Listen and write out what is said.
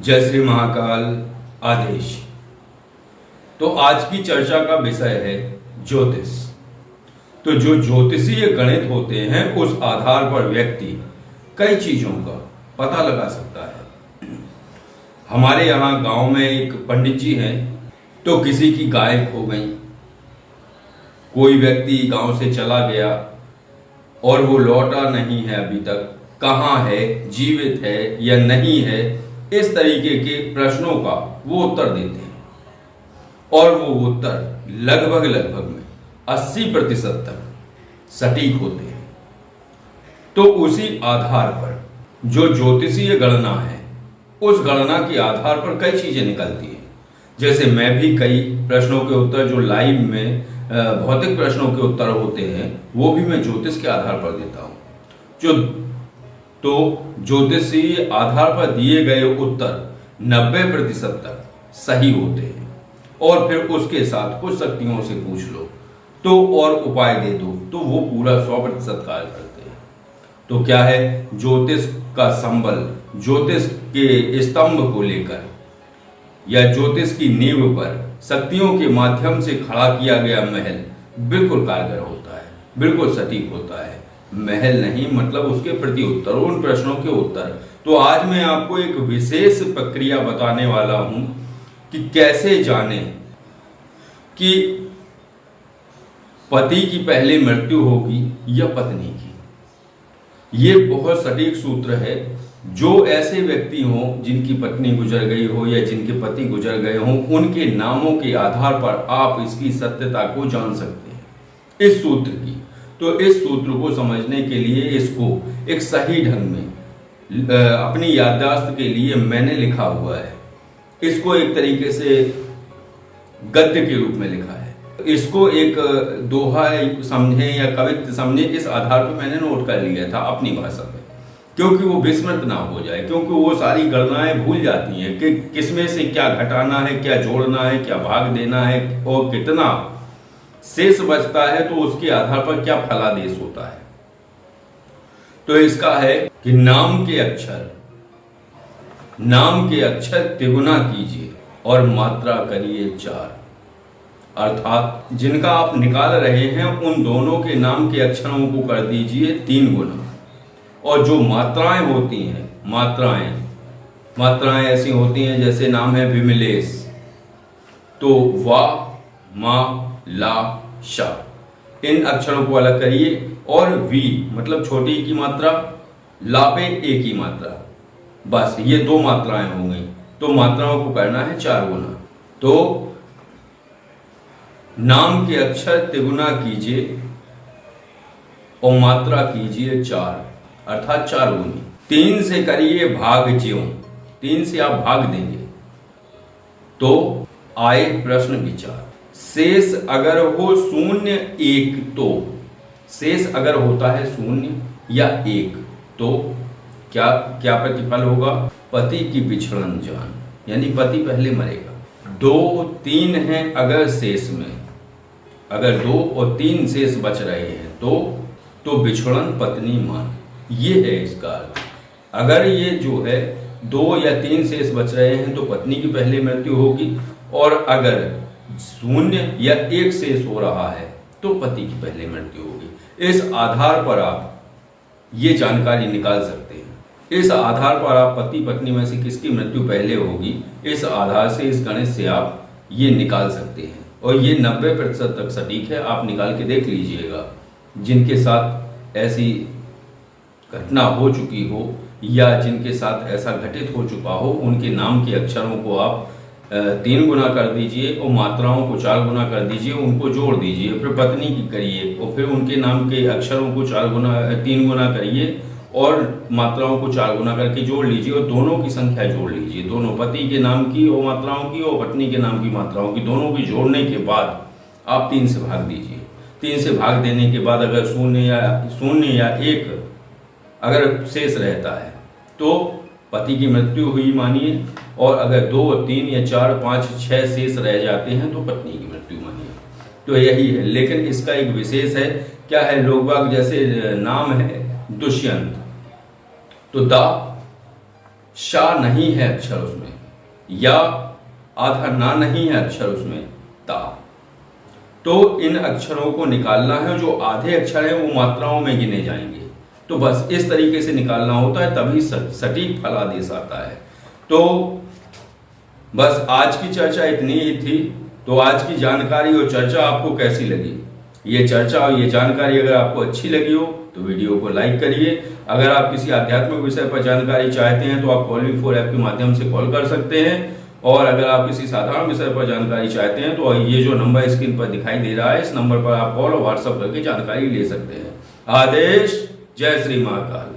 जय श्री महाकाल आदेश। तो आज की चर्चा का विषय है ज्योतिष। तो जो ज्योतिषीय गणित होते हैं उस आधार पर व्यक्ति कई चीजों का पता लगा सकता है। हमारे यहाँ गांव में एक पंडित जी हैं, तो किसी की गाय खो गई, कोई व्यक्ति गांव से चला गया और वो लौटा नहीं है अभी तक, कहाँ है, जीवित है या नहीं है, इस तरीके के प्रश्नों का वो उत्तर देते हैं और वो उत्तर लगभग में 80% तक सटीक होते हैं। तो उसी आधार पर जो ज्योतिषीय गणना है, उस गणना के आधार पर कई चीजें निकलती हैं। जैसे मैं भी कई प्रश्नों के उत्तर जो लाइव में भौतिक प्रश्नों के उत्तर होते हैं वो भी मैं ज्योतिष के आधार पर देता हूँ। तो ज्योतिषीय आधार पर दिए गए उत्तर 90% तक सही होते हैं और फिर उसके साथ कुछ शक्तियों से पूछ लो तो और उपाय दे दो तो वो पूरा 100% कार्य करते हैं। तो क्या है, ज्योतिष का संबल, ज्योतिष के स्तंभ को लेकर या ज्योतिष की नींव पर शक्तियों के माध्यम से खड़ा किया गया महल बिल्कुल कारगर होता है, बिल्कुल सटीक होता है। महल नहीं मतलब उसके प्रति उत्तर, उन प्रश्नों के उत्तर। तो आज मैं आपको एक विशेष प्रक्रिया बताने वाला हूं कि कैसे जाने कि पति की पहले मृत्यु होगी या पत्नी की। ये बहुत सटीक सूत्र है। जो ऐसे व्यक्ति हों जिनकी पत्नी गुजर गई हो या जिनके पति गुजर गए हों, उनके नामों के आधार पर आप इसकी सत्यता को जान सकते हैं, इस सूत्र की। तो इस सूत्र को समझने के लिए इसको एक सही ढंग में अपनी याददाश्त के लिए मैंने लिखा हुआ है। इसको एक तरीके से गद्य के रूप में लिखा है। इसको एक दोहा समझे या कवित्व समझे, इस आधार पर मैंने नोट कर लिया था अपनी भाषा में, क्योंकि वो विस्मृत ना हो जाए। क्योंकि वो सारी गणनाएं भूल जाती हैं कि किसमें से क्या घटाना है, क्या जोड़ना है, क्या भाग देना है और कितना शेष बचता है, तो उसके आधार पर क्या फलादेश होता है। तो इसका है कि नाम के अक्षर तिगुना कीजिए और मात्रा करिए 4। अर्थात जिनका आप निकाल रहे हैं उन दोनों के नाम के अक्षरों को कर दीजिए 3 गुना। और जो मात्राएं होती हैं, मात्राएं ऐसी होती हैं, जैसे नाम है विमलेश, तो वा मा ला शा, इन अक्षरों को अलग करिए और वी मतलब छोटी की मात्रा, ला पे ए की मात्रा, बस ये 2 मात्राएं हो गई। तो मात्राओं को करना है 4 गुना। तो नाम के अक्षर तिगुना कीजिए और मात्रा कीजिए 4, अर्थात 4 गुनी। 3 से करिए भाग ज्यों, 3 से आप भाग देंगे तो आए प्रश्न विचार। शेष अगर हो 0 1, तो शेष अगर होता है 0 या 1 तो क्या क्या प्रतिफल होगा? पति की बिछड़न जान, यानी पति पहले मरेगा। 2 3 हैं अगर शेष में, अगर 2 और 3 शेष बच रहे हैं तो बिछड़न पत्नी मान, ये है इसका अर्थ। अगर ये जो है 2 या 3 शेष बच रहे हैं तो पत्नी की पहले मृत्यु होगी, और अगर 0 या 1 शेष हो रहा है तो पति की पहले मृत्यु होगी। इस आधार पर आप ये जानकारी निकाल सकते हैं। इस आधार पर आप पति पत्नी में से किसकी मृत्यु पहले होगी, इस आधार से, इस गणित से आप ये निकाल सकते हैं। और ये 90% तक सटीक है, आप निकाल के देख लीजिएगा। जिनके साथ ऐसी घटना हो चुकी हो या जिनके साथ ऐसा घटित हो चुका हो, उनके नाम के अक्षरों को आप 3 गुना कर दीजिए और मात्राओं को 4 गुना कर दीजिए, उनको जोड़ दीजिए। फिर पत्नी की करिए और फिर उनके नाम के अक्षरों को 3 गुना करिए और मात्राओं को 4 गुना करके जोड़ लीजिए और दोनों की संख्या जोड़ लीजिए। दोनों पति के नाम की और मात्राओं की और पत्नी के नाम की मात्राओं की, दोनों की जोड़ने के बाद आप 3 से भाग दीजिए। 3 से भाग देने के बाद अगर 0 या 1 अगर शेष रहता है तो पति की मृत्यु हुई मानिए, और अगर 2 3 या 4 5 6 शेष रह जाते हैं तो पत्नी की मृत्यु मानिए। तो यही है। लेकिन इसका एक विशेष है, क्या है, लोग बाग जैसे नाम है दुष्यंत, तो दा शा नहीं है अक्षर उसमें, या आधा ना नहीं है अक्षर उसमें, ता। तो इन अक्षरों को निकालना है, जो आधे अक्षर हैं वो मात्राओं में गिने जाएंगे। तो बस इस तरीके से निकालना होता है, तभी सटीक फलादेश आता है। तो बस आज की चर्चा इतनी ही थी। तो आज की जानकारी और चर्चा आपको कैसी लगी? ये चर्चा और ये जानकारी अगर आपको अच्छी लगी हो तो वीडियो को लाइक करिए। अगर आप किसी आध्यात्मिक विषय पर जानकारी चाहते हैं तो आप कॉल-मी-4 ऐप के माध्यम से कॉल कर सकते हैं। और अगर आप किसी साधारण विषय पर जानकारी चाहते हैं तो ये जो नंबर स्क्रीन पर दिखाई दे रहा है, इस नंबर पर आप कॉल और व्हाट्सएप करके जानकारी ले सकते हैं। आदेश। जय श्री महाकाल।